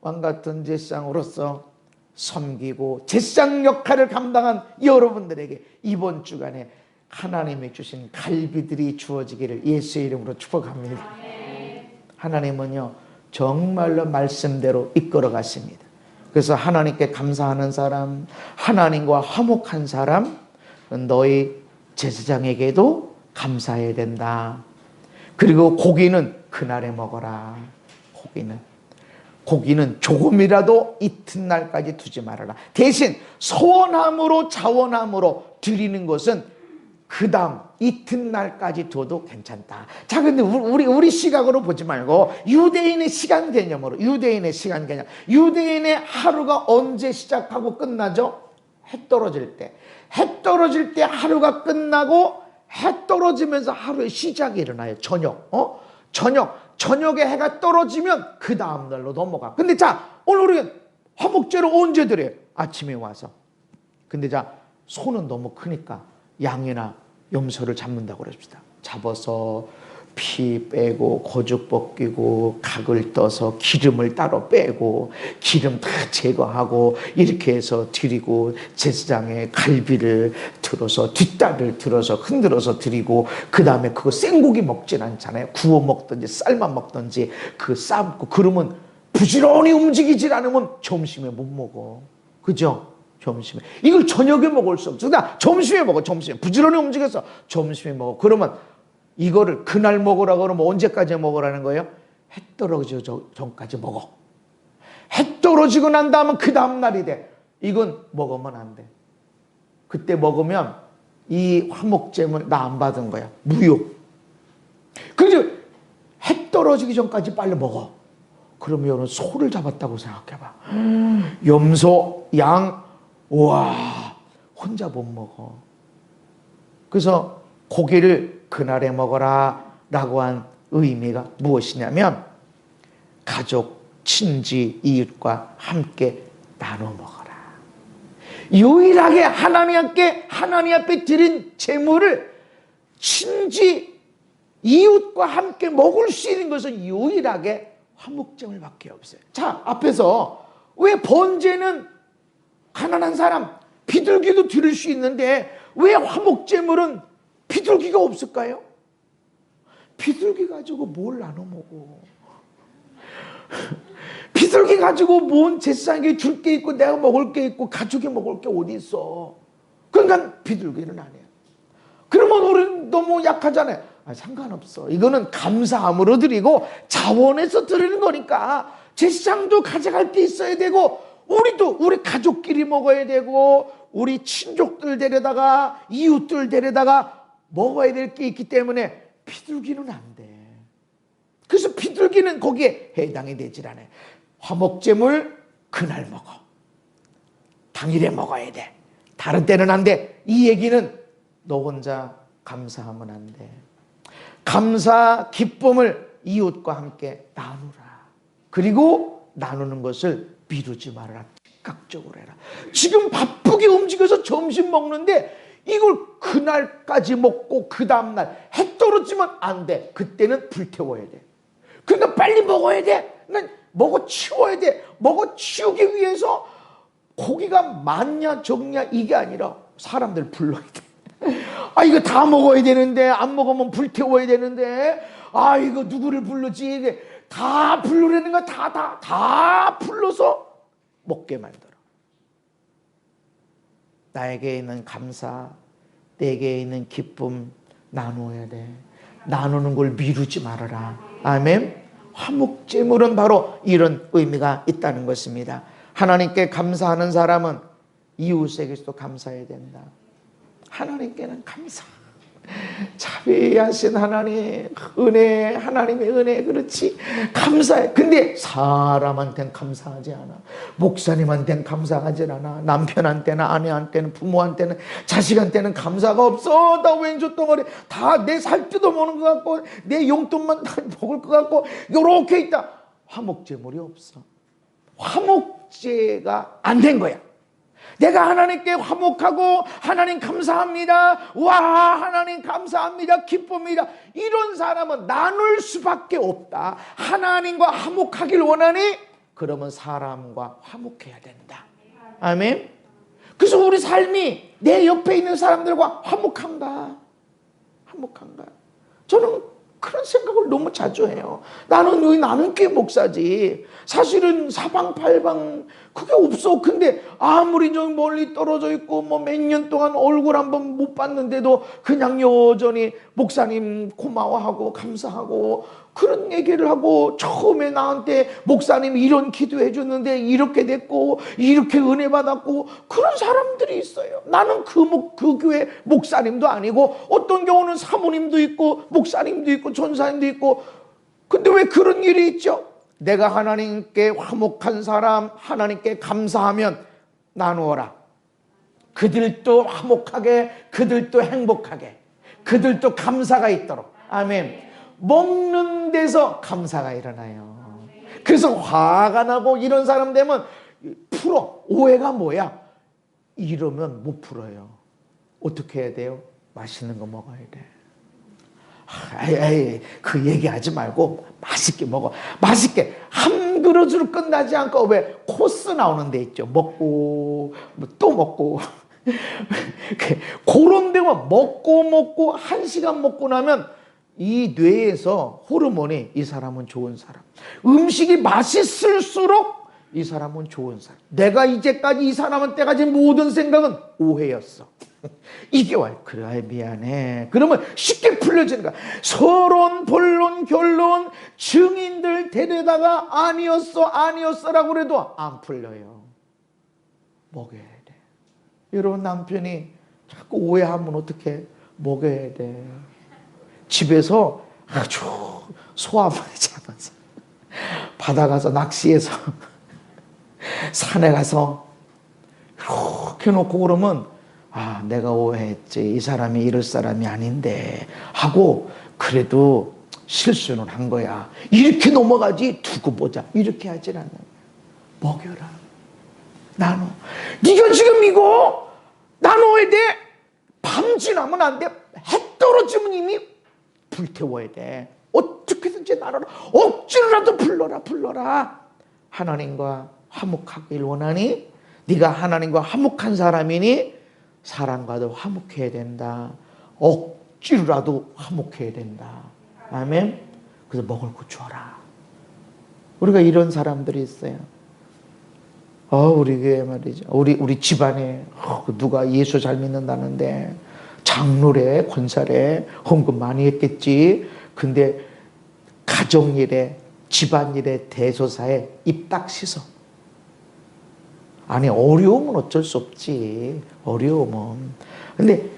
왕 같은 제사장으로서 섬기고 제사장 역할을 감당한 여러분들에게 이번 주간에 하나님이 주신 갈비들이 주어지기를 예수의 이름으로 축복합니다. 하나님은요, 정말로 말씀대로 이끌어 가십니다. 그래서 하나님께 감사하는 사람, 하나님과 화목한 사람, 너희 제사장에게도 감사해야 된다. 그리고 고기는 그날에 먹어라. 고기는 조금이라도 이튿날까지 두지 말아라. 대신 소원함으로 자원함으로 드리는 것은 그 다음 이튿날까지 둬도 괜찮다. 자, 근데 우리 시각으로 보지 말고 유대인의 시간 개념으로, 유대인의 하루가 언제 시작하고 끝나죠? 해 떨어질 때 하루가 끝나고 해 떨어지면서 하루의 시작이 일어나요. 저녁에 해가 떨어지면 그 다음날로 넘어가. 근데 자, 오늘 우리가 화목제를 언제 드려요? 아침에 와서. 근데 자, 소는 너무 크니까 양이나 염소를 잡는다고 그럽시다. 잡아서 피 빼고 고죽 벗기고 각을 떠서 기름을 따로 빼고 기름 다 제거하고 이렇게 해서 드리고 제사장에 갈비를 들어서 뒷다리를 들어서 흔들어서 드리고 그 다음에 그거 생고기 먹진 않잖아요. 구워 먹든지 삶아 먹든지 그 삶고 그러면 부지런히 움직이질 않으면 점심에 못 먹어. 그죠? 점심에. 이걸 저녁에 먹을 수 없어. 그러니까 점심에 먹어. 점심에. 부지런히 움직여서 점심에 먹어. 그러면 이거를 그날 먹으라고 그러면 언제까지 먹으라는 거예요? 해 떨어지기 전까지 먹어. 해 떨어지고 난 다음은 그 다음날이 돼. 이건 먹으면 안 돼. 그때 먹으면 이 화목제물 나 안 받은 거야. 무효. 그래서 해 떨어지기 전까지 빨리 먹어. 그러면 소를 잡았다고 생각해봐. 염소, 양, 우와, 혼자 못 먹어. 그래서 고기를 그날에 먹어라 라고 한 의미가 무엇이냐면 가족, 친지, 이웃과 함께 나눠 먹어라. 유일하게 하나님 앞에 드린 제물을 친지, 이웃과 함께 먹을 수 있는 것은 유일하게 화목제물밖에 없어요. 자, 앞에서 왜 번제는 가난한 사람, 비둘기도 드릴 수 있는데 왜 화목제물은 비둘기가 없을까요? 비둘기 가지고 뭘 나눠 먹어? 비둘기 가지고 뭔 제사장에게 줄 게 있고 내가 먹을 게 있고 가족이 먹을 게 어디 있어? 그러니까 비둘기는 안 해요. 그러면 우리는 너무 약하잖아요. 상관없어. 이거는 감사함으로 드리고 자원해서 드리는 거니까 제사장도 가져갈 게 있어야 되고 우리도 우리 가족끼리 먹어야 되고 우리 친족들 데려다가 이웃들 데려다가 먹어야 될 게 있기 때문에 비둘기는 안 돼. 그래서 비둘기는 거기에 해당이 되질 않아요. 화목제물 그날 먹어. 당일에 먹어야 돼. 다른 때는 안 돼. 이 얘기는 너 혼자 감사하면 안 돼. 감사, 기쁨을 이웃과 함께 나누라. 그리고 나누는 것을 미루지 말아라. 즉각적으로 해라. 지금 바쁘게 움직여서 점심 먹는데 이걸 그날까지 먹고 그 다음날 해 떨어지면 안 돼. 그때는 불태워야 돼. 그러니까 빨리 먹어야 돼. 난 먹어 치워야 돼. 먹어 치우기 위해서 고기가 많냐 적냐 이게 아니라 사람들 불러야 돼. 이거 다 먹어야 되는데 안 먹으면 불태워야 되는데 이거 누구를 부르지? 이게 다 부르려는 거 다 불러서 먹게 만들어. 나에게 있는 감사, 내게 있는 기쁨 나누어야 돼. 나누는 걸 미루지 말아라. 아멘. 화목제물은 바로 이런 의미가 있다는 것입니다. 하나님께 감사하는 사람은 이웃에게도 감사해야 된다. 하나님께는 감사. 자비하신 하나님, 은혜, 하나님의 은혜, 그렇지. 감사해. 근데 사람한테는 감사하지 않아. 목사님한테는 감사하지 않아. 남편한테는, 아내한테는, 부모한테는, 자식한테는 감사가 없어. 나 왼쪽 덩어리 다 내 살 뜯어먹는 것 같고, 내 용돈만 다 먹을 것 같고, 요렇게 있다. 화목제물이 없어. 화목제가 안 된 거야. 내가 하나님께 화목하고 하나님 감사합니다. 와, 하나님 감사합니다. 기쁩니다. 이런 사람은 나눌 수밖에 없다. 하나님과 화목하길 원하니 그러면 사람과 화목해야 된다. 아멘. 그래서 우리 삶이 내 옆에 있는 사람들과 화목한가? 저는 그런 생각을 너무 자주 해요. 나는 왜 나는 꽤 목사지. 사실은 사방팔방 그게 없어. 근데 아무리 좀 멀리 떨어져 있고 뭐 몇 년 동안 얼굴 한번 못 봤는데도 그냥 여전히 목사님 고마워하고 감사하고 그런 얘기를 하고 처음에 나한테 목사님 이런 기도해 줬는데 이렇게 됐고 이렇게 은혜 받았고 그런 사람들이 있어요. 나는 그 교회 목사님도 아니고 어떤 경우는 사모님도 있고 목사님도 있고 전사님도 있고 근데 왜 그런 일이 있죠? 내가 하나님께 화목한 사람 하나님께 감사하면 나누어라. 그들도 화목하게 그들도 행복하게 그들도 감사가 있도록. 아멘. 먹는 데서 감사가 일어나요. 그래서 화가 나고 이런 사람 되면 풀어. 오해가 뭐야? 이러면 못 풀어요. 어떻게 해야 돼요? 맛있는 거 먹어야 돼. 그 얘기하지 말고 맛있게 먹어. 맛있게 한 그릇으로 끝나지 않고 왜 코스 나오는 데 있죠. 먹고 또 먹고 그런 데만 먹고 1시간 먹고 나면 이 뇌에서 호르몬이 이 사람은 좋은 사람, 음식이 맛있을수록 이 사람은 좋은 사람. 내가 이제까지 이 사람한테 가진 모든 생각은 오해였어. 이게 와. 그래 미안해. 그러면 쉽게 풀려지는 거야. 서론, 본론, 결론, 증인들 데려다가 아니었어라고 그래도 안 풀려요. 먹여야 돼. 여러분 남편이 자꾸 오해하면 어떻게 먹여야 돼. 집에서 아주 소화만 하면서 바다 가서 낚시해서 산에 가서 이렇게 놓고 그러면 내가 오해했지. 이 사람이 이럴 사람이 아닌데 하고 그래도 실수는 한 거야. 이렇게 넘어가지 두고 보자. 이렇게 하질 않는 거야. 먹여라. 나눠. 네가 지금 이거 나눠야 돼. 밤 지나면 안 돼. 해 떨어지면 이미 불태워야 돼. 어떻게든지 나눠라. 억지로라도 불러라. 하나님과 화목하길 원하니? 네가 하나님과 화목한 사람이니 사람과도 화목해야 된다. 억지로라도 화목해야 된다. 아멘. 그래서 먹을 거 줘라. 우리가 이런 사람들이 있어요. 우리 교회 말이죠. 우리 집안에 누가 예수 잘 믿는다는데 장로래, 권사래, 헌금 많이 했겠지. 근데 가정일에, 집안일에, 대소사에 입 딱 씻어. 아니 어려우면 어쩔 수 없지. 어려우면. 근데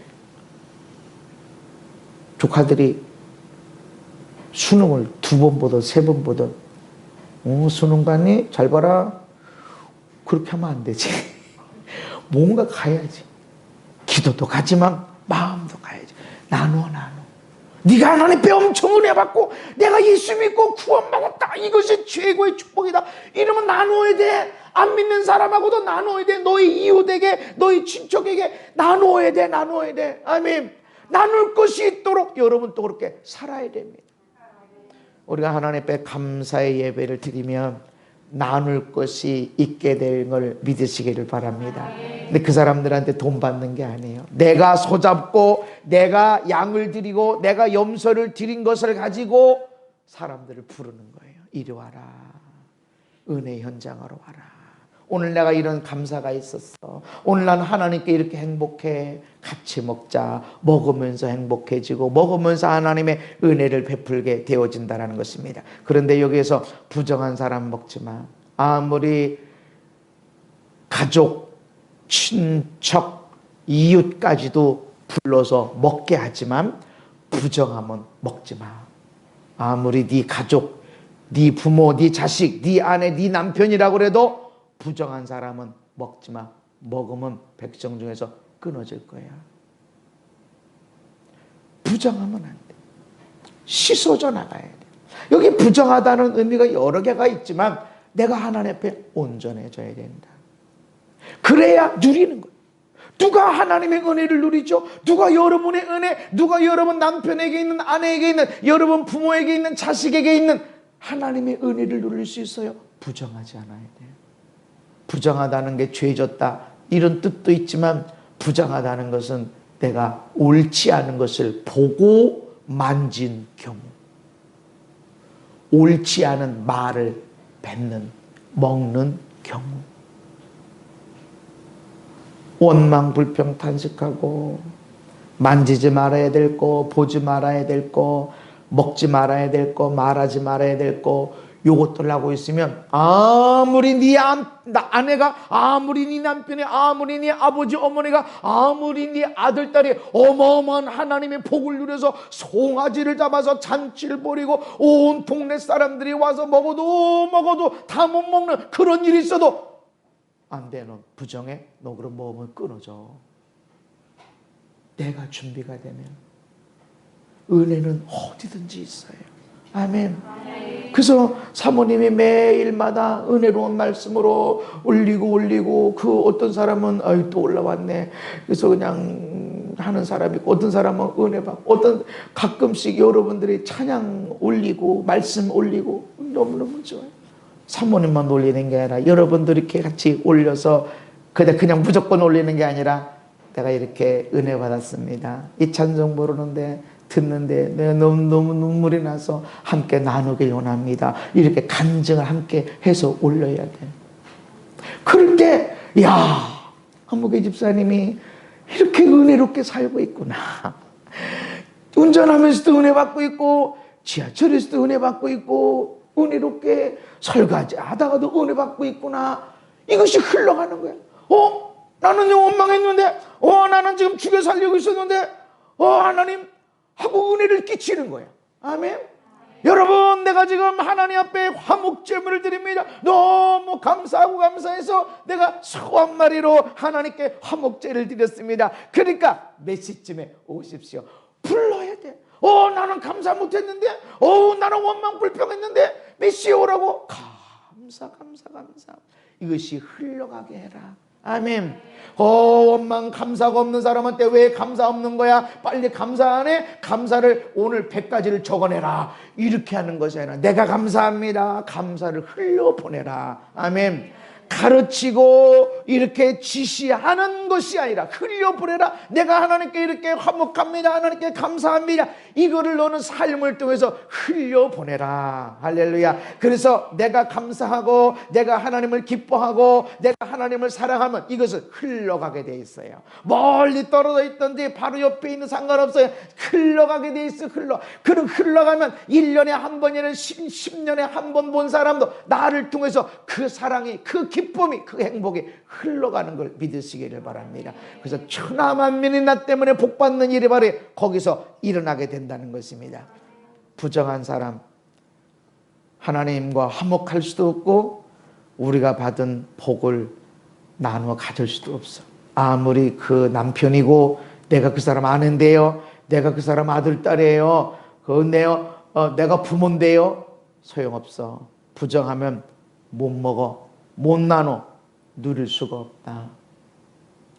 조카들이 수능을 2번 보든 3번 보든 수능 봤니? 잘 봐라. 그렇게 하면 안 되지. 뭔가 가야지. 기도도 가지만 마음도 가야지. 나눠. 네가 하나님께 엄청 은혜 받고 내가 예수 믿고 구원받았다. 이것이 최고의 축복이다. 이러면 나눠야 돼. 안 믿는 사람하고도 나눠야 돼. 너희 이웃에게, 너희 친척에게 나눠야 돼. 아멘. 나눌 것이 있도록 여러분 또 그렇게 살아야 됩니다. 우리가 하나님 앞에 감사의 예배를 드리면 나눌 것이 있게 될 걸 믿으시기를 바랍니다. 근데 그 사람들한테 돈 받는 게 아니에요. 내가 소잡고 내가 양을 드리고 내가 염소를 드린 것을 가지고 사람들을 부르는 거예요. 이리 와라. 은혜 현장으로 와라. 오늘 내가 이런 감사가 있었어. 오늘 난 하나님께 이렇게 행복해. 같이 먹자. 먹으면서 행복해지고 먹으면서 하나님의 은혜를 베풀게 되어진다는 것입니다. 그런데 여기에서 부정한 사람 먹지 마. 아무리 가족, 친척, 이웃까지도 불러서 먹게 하지만 부정하면 먹지 마. 아무리 네 가족, 네 부모, 네 자식, 네 아내, 네 남편이라고 해도 부정한 사람은 먹지 마. 먹으면 백성 중에서 끊어질 거야. 부정하면 안 돼. 씻어져 나가야 돼. 여기 부정하다는 의미가 여러 개가 있지만 내가 하나님 앞에 온전해져야 된다. 그래야 누리는 거예요. 누가 하나님의 은혜를 누리죠? 누가 여러분의 은혜, 누가 여러분 남편에게 있는, 아내에게 있는, 여러분 부모에게 있는, 자식에게 있는 하나님의 은혜를 누릴 수 있어요? 부정하지 않아야 돼요. 부정하다는 게 죄졌다 이런 뜻도 있지만 부정하다는 것은 내가 옳지 않은 것을 보고 만진 경우, 옳지 않은 말을 뱉는, 먹는 경우, 원망 불평 탄식하고 만지지 말아야 될 거, 보지 말아야 될 거, 먹지 말아야 될 거, 말하지 말아야 될 거, 요것들 하고 있으면 아무리 네 아내가, 아무리 네 남편이, 아무리 네 아버지 어머니가, 아무리 네 아들 딸이 어마어마한 하나님의 복을 누려서 송아지를 잡아서 잔치를 벌이고 온 동네 사람들이 와서 먹어도 다 못 먹는 그런 일이 있어도 안 돼. 너 부정해? 너 그럼 먹으면 끊어져. 내가 준비가 되면 은혜는 어디든지 있어요. 아멘. 그래서 사모님이 매일마다 은혜로운 말씀으로 올리고 그 어떤 사람은 아유 또 올라왔네. 그래서 그냥 하는 사람이 있고 어떤 사람은 은혜 받고 어떤 가끔씩 여러분들이 찬양 올리고 말씀 올리고 너무너무 좋아요. 사모님만 올리는 게 아니라 여러분들 이렇게 같이 올려서 그냥 무조건 올리는 게 아니라 내가 이렇게 은혜 받았습니다. 이 찬송 부르는데 듣는데 내가 너무 눈물이 나서 함께 나누길 원합니다. 이렇게 간증을 함께 해서 올려야 돼. 그럴 때 한목의 집사님이 이렇게 은혜롭게 살고 있구나. 운전하면서도 은혜 받고 있고 지하철에서도 은혜 받고 있고 은혜롭게 설거지 하다가도 은혜 받고 있구나. 이것이 흘러가는 거야. 나는 원망했는데 나는 지금 죽여 살리고 있었는데 하나님 하고 은혜를 끼치는 거야. 아멘. 여러분, 내가 지금 하나님 앞에 화목제물을 드립니다. 너무 감사하고 감사해서 내가 소 한 마리로 하나님께 화목제를 드렸습니다. 그러니까 몇 시쯤에 오십시오. 불러야 돼. 나는 감사 못했는데 나는 원망 불평했는데 몇 시에 오라고? 감사. 이것이 흘러가게 해라. 아멘. 원망 감사가 없는 사람한테 왜 감사 없는 거야? 빨리 감사 안 해? 감사를 오늘 100가지를 적어내라. 이렇게 하는 것이 아니라 내가 감사합니다. 감사를 흘려보내라. 아멘. 가르치고 이렇게 지시하는 것이 아니라 흘려보내라. 내가 하나님께 이렇게 화목합니다. 하나님께 감사합니다. 이거를 너는 삶을 통해서 흘려보내라. 할렐루야. 그래서 내가 감사하고 내가 하나님을 기뻐하고 내가 하나님을 사랑하면 이것은 흘러가게 돼 있어요. 멀리 떨어져 있던지 바로 옆에 있는 상관없어요. 흘러가게 돼 있어. 그럼 흘러가면 1년에 한 번이나 10년에 한 번 본 사람도 나를 통해서 그 사랑이 그 기쁨이 그 행복이 흘러가는 걸 믿으시기를 바랍니다. 그래서 천하만민이 나 때문에 복받는 일이 바로 거기서 일어나게 된다는 것입니다. 부정한 사람 하나님과 화목할 수도 없고 우리가 받은 복을 나누어 가질 수도 없어. 아무리 그 남편이고 내가 그 사람 아는데요, 내가 그 사람 아들 딸이에요, 내가 부모인데요, 소용없어. 부정하면 못 먹어. 못 나눠 누릴 수가 없다.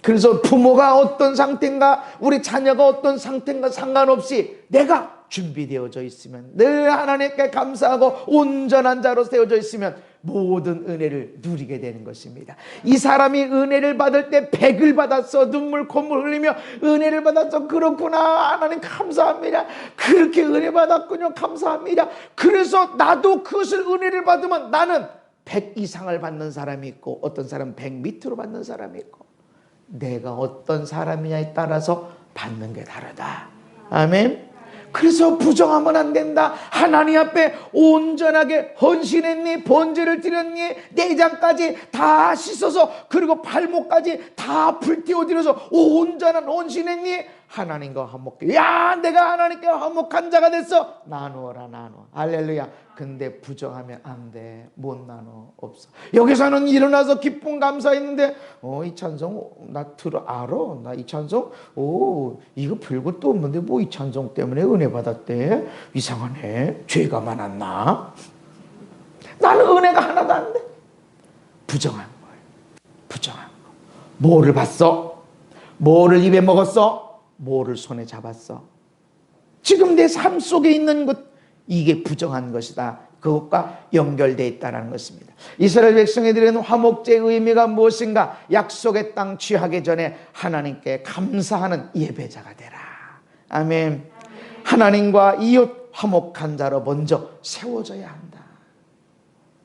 그래서 부모가 어떤 상태인가 우리 자녀가 어떤 상태인가 상관없이 내가 준비되어져 있으면 늘 하나님께 감사하고 온전한 자로 세워져 있으면 모든 은혜를 누리게 되는 것입니다. 이 사람이 은혜를 받을 때 100을 받았어. 눈물 콧물 흘리며 은혜를 받았어. 그렇구나 하나님 감사합니다. 그렇게 은혜 받았군요. 감사합니다. 그래서 나도 그것을 은혜를 받으면 나는 100 이상을 받는 사람이 있고 어떤 사람은 100 밑으로 받는 사람이 있고 내가 어떤 사람이냐에 따라서 받는 게 다르다. 아멘. 그래서 부정하면 안 된다. 하나님 앞에 온전하게 헌신했니? 번제를 드렸니? 내장까지 다 씻어서 그리고 발목까지 다 불태워드려서 온전한 헌신했니? 하나님과 화목해. 내가 하나님과 화목한 자가 됐어. 나누어라 나누어. 할렐루야. 근데 부정하면 안 돼. 못 나눠. 없어. 여기서는 일어나서 기쁨 감사했는데 이 찬송 나 알아. 나 이 찬송 이거 별것도 없는데 뭐 이 찬송 때문에 은혜 받았대. 이상하네. 죄가 많았나? 나는 은혜가 하나도 안 돼. 부정한 거예요. 부정한 거. 뭐를 봤어? 뭐를 입에 먹었어? 뭐를 손에 잡았어? 지금 내 삶 속에 있는 것, 이게 부정한 것이다. 그것과 연결되어 있다는 것입니다. 이스라엘 백성이 드리는 화목제의 의미가 무엇인가? 약속의 땅 취하기 전에 하나님께 감사하는 예배자가 되라. 아멘. 하나님과 이웃 화목한 자로 먼저 세워져야 한다.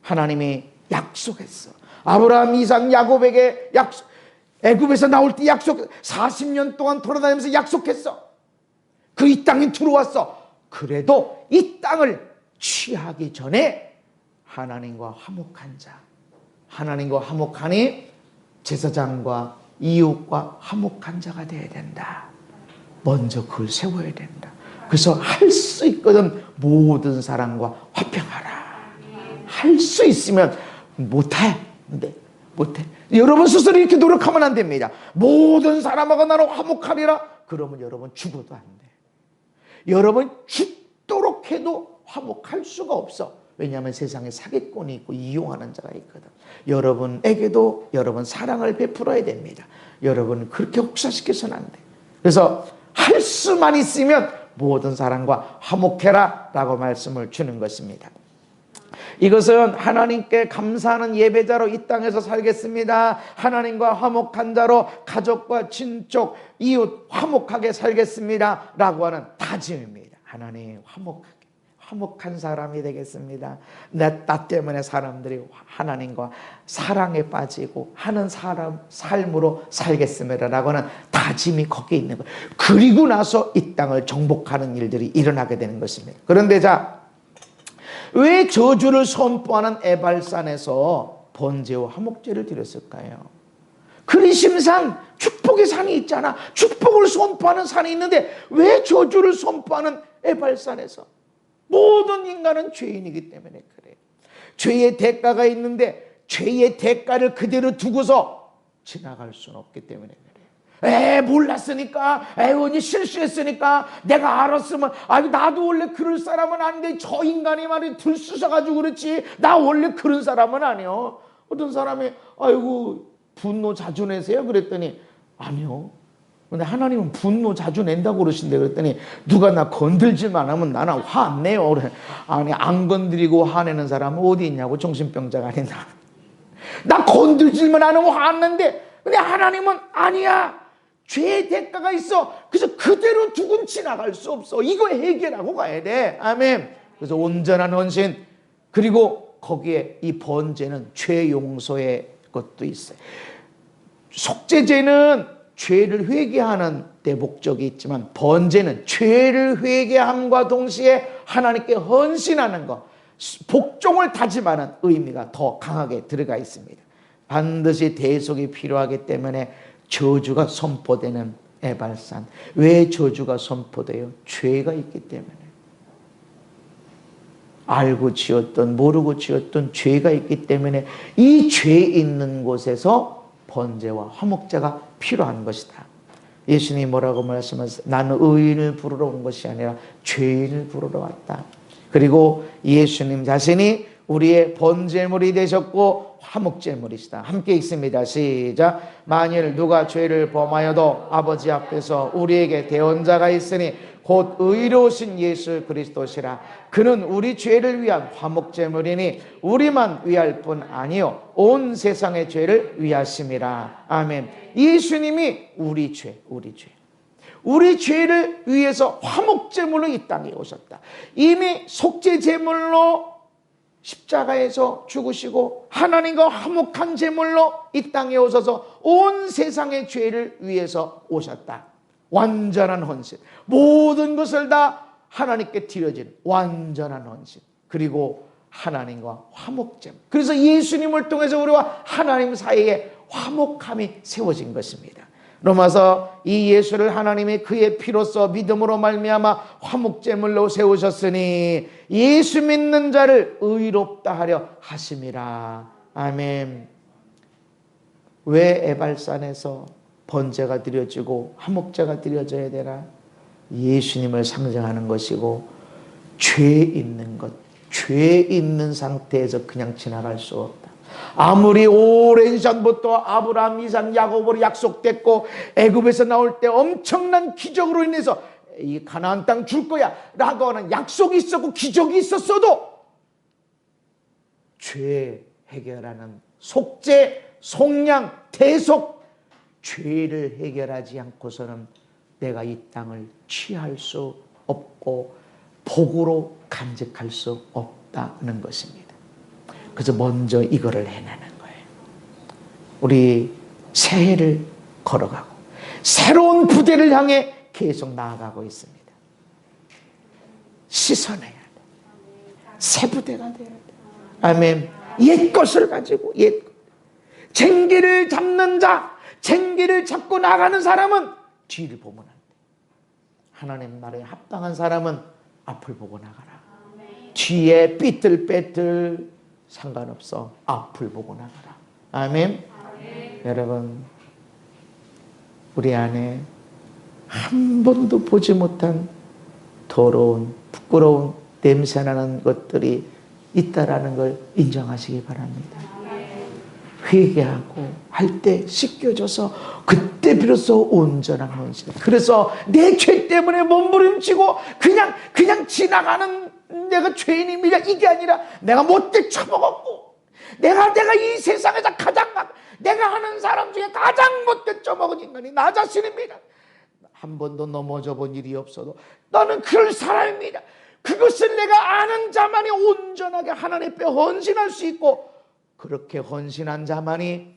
하나님이 약속했어. 아브라함, 이삭, 야곱에게 애굽에서 나올 때 40년 동안 돌아다니면서 약속했어. 그 이 땅에 들어왔어. 그래도 이 땅을 취하기 전에 하나님과 화목한 자, 하나님과 화목하니 제사장과 이웃과 화목한 자가 돼야 된다. 먼저 그걸 세워야 된다. 그래서 할 수 있거든. 모든 사람과 화평하라. 할 수 있으면 못해. 근데 못해. 여러분 스스로 이렇게 노력하면 안 됩니다. 모든 사람하고 나는 화목하리라. 그러면 여러분 죽어도 안 돼. 여러분 죽도록 해도 화목할 수가 없어. 왜냐하면 세상에 사기꾼이 있고 이용하는 자가 있거든. 여러분에게도 여러분 사랑을 베풀어야 됩니다. 여러분 그렇게 혹사시켜서는 안 돼. 그래서 할 수만 있으면 모든 사람과 화목해라 라고 말씀을 주는 것입니다. 이것은 하나님께 감사하는 예배자로 이 땅에서 살겠습니다. 하나님과 화목한 자로 가족과 친족, 이웃 화목하게 살겠습니다 라고 하는 다짐입니다. 하나님 화목한 사람이 되겠습니다. 나 때문에 사람들이 하나님과 사랑에 빠지고 하는 삶으로 살겠습니다 라고 하는 다짐이 거기에 있는 거예요. 그리고 나서 이 땅을 정복하는 일들이 일어나게 되는 것입니다. 그런데 왜 저주를 선포하는 에발산에서 번제와 화목제를 드렸을까요? 그리심산 축복의 산이 있잖아. 축복을 선포하는 산이 있는데 왜 저주를 선포하는 에발산에서? 모든 인간은 죄인이기 때문에 그래요. 죄의 대가가 있는데 죄의 대가를 그대로 두고서 지나갈 수는 없기 때문에 그래요. 몰랐으니까, 언니 실수했으니까, 내가 알았으면, 나도 원래 그럴 사람은 아닌데 저 인간이 말이 들쑤셔가지고 그렇지, 나 원래 그런 사람은 아니요. 어떤 사람이 분노 자주 내세요? 그랬더니 아니요. 근데 하나님은 분노 자주 낸다고 그러신데, 그랬더니 누가 나 건들지만 하면 나는 화 안 내요. 그래. 아니, 안 건드리고 화내는 사람은 어디 있냐고. 정신병자가 아니다. 나 건들지만 안 하면 화 안 내는데, 근데 하나님은 아니야. 죄의 대가가 있어. 그래서 그대로 두고는 지나갈 수 없어. 이거 해결하고 가야 돼. 아멘. 그래서 온전한 헌신, 그리고 거기에 이 번제는 죄 용서의 것도 있어요. 속죄제는 죄를 회개하는 데 목적이 있지만 번제는 죄를 회개함과 동시에 하나님께 헌신하는 것, 복종을 다짐하는 의미가 더 강하게 들어가 있습니다. 반드시 대속이 필요하기 때문에 저주가 선포되는 에발산. 왜 저주가 선포돼요? 죄가 있기 때문에. 알고 지었던 모르고 지었던 죄가 있기 때문에 이 죄 있는 곳에서 번제와 화목제가 필요한 것이다. 예수님이 뭐라고 말씀하셨어요? 나는 의인을 부르러 온 것이 아니라 죄인을 부르러 왔다. 그리고 예수님 자신이 우리의 번제물이 되셨고 화목제물이시다. 함께 읽습니다. 시작. 만일 누가 죄를 범하여도 아버지 앞에서 우리에게 대언자가 있으니 곧 의로우신 예수 그리스도시라. 그는 우리 죄를 위한 화목제물이니 우리만 위할 뿐 아니요 온 세상의 죄를 위하심이라. 아멘. 예수님이 우리 죄를 위해서 화목제물로 이 땅에 오셨다. 이미 속죄제물로 십자가에서 죽으시고 하나님과 화목한 제물로 이 땅에 오셔서 온 세상의 죄를 위해서 오셨다. 완전한 헌신, 모든 것을 다 하나님께 드려진 완전한 헌신, 그리고 하나님과 화목제물. 그래서 예수님을 통해서 우리와 하나님 사이에 화목함이 세워진 것입니다. 로마서 이 예수를 하나님이 그의 피로써 믿음으로 말미암아 화목제물로 세우셨으니 예수 믿는 자를 의롭다 하려 하심이라. 아멘. 왜 에발산에서 번제가 드려지고 화목제가 드려져야 되나? 예수님을 상징하는 것이고 죄 있는 것, 죄 있는 상태에서 그냥 지나갈 수 없다. 아무리 오랜 전부터 아브라함, 이삭, 야곱으로 약속됐고 애굽에서 나올 때 엄청난 기적으로 인해서 이 가나안 땅 줄 거야 라고 하는 약속이 있었고 기적이 있었어도 죄 해결하는 속죄, 속량, 대속, 죄를 해결하지 않고서는 내가 이 땅을 취할 수 없고 복으로 간직할 수 없다는 것입니다. 그래서 먼저 이거를 해내는 거예요. 우리 새해를 걸어가고 새로운 부대를 향해 계속 나아가고 있습니다. 씻어내야 돼. 새 부대가 돼야 돼. 아멘. 옛 것을 가지고 쟁기를 잡는 자, 쟁기를 잡고 나가는 사람은 뒤를 보면 안 돼. 하나님 나라에 합당한 사람은 앞을 보고 나가라. 뒤에 삐뚤빼뚤 상관없어. 앞을 보고 나가라. 아멘. 여러분, 우리 안에 한 번도 보지 못한 더러운 부끄러운 냄새나는 것들이 있다라는 걸 인정하시기 바랍니다. 회개하고 할 때 씻겨져서 그때 비로소 온전한 헌신. 그래서 내 죄 때문에 몸부림치고 그냥 지나가는 내가 죄인입니다 이게 아니라 내가 못돼 처먹었고 내가 이 세상에서 내가 하는 사람 중에 가장 못돼 처먹은 인간이 나 자신입니다. 한 번도 넘어져 본 일이 없어도 나는 그럴 사람입니다. 그것을 내가 아는 자만이 온전하게 하나님 앞에 헌신할 수 있고 그렇게 헌신한 자만이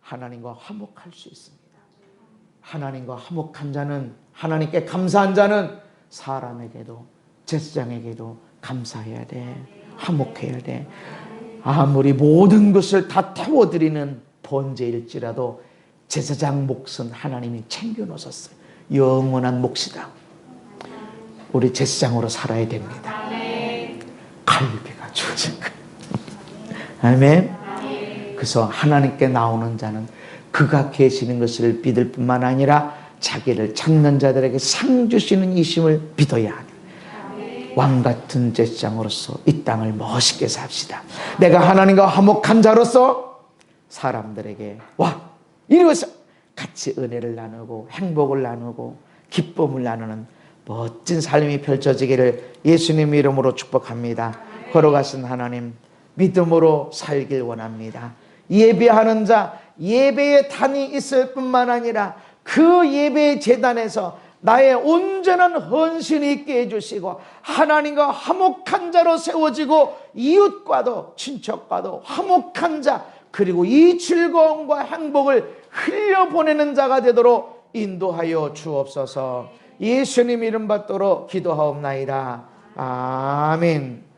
하나님과 화목할 수 있습니다. 하나님과 화목한 자는 하나님께 감사한 자는 사람에게도 제사장에게도 감사해야 돼. 화목해야 돼. 아무리 모든 것을 다 태워드리는 번제일지라도 제사장 몫은 하나님이 챙겨놓으셨어요. 영원한 몫이다. 우리 제사장으로 살아야 됩니다. 갈비가 주어진 거예요. 아멘. 그래서 하나님께 나오는 자는 그가 계시는 것을 믿을 뿐만 아니라 자기를 찾는 자들에게 상 주시는 이심을 믿어야 하는 왕같은 제사장으로서 이 땅을 멋있게 삽시다. 내가 하나님과 화목한 자로서 사람들에게 와 이리 와서 같이 은혜를 나누고 행복을 나누고 기쁨을 나누는 멋진 삶이 펼쳐지기를 예수님 이름으로 축복합니다. 걸어가신 하나님 믿음으로 살길 원합니다. 예배하는 자 예배의 단이 있을 뿐만 아니라 그 예배의 제단에서 나의 온전한 헌신이 있게 해주시고 하나님과 화목한 자로 세워지고 이웃과도 친척과도 화목한 자 그리고 이 즐거움과 행복을 흘려보내는 자가 되도록 인도하여 주옵소서. 예수님 이름 받도록 기도하옵나이다. 아멘.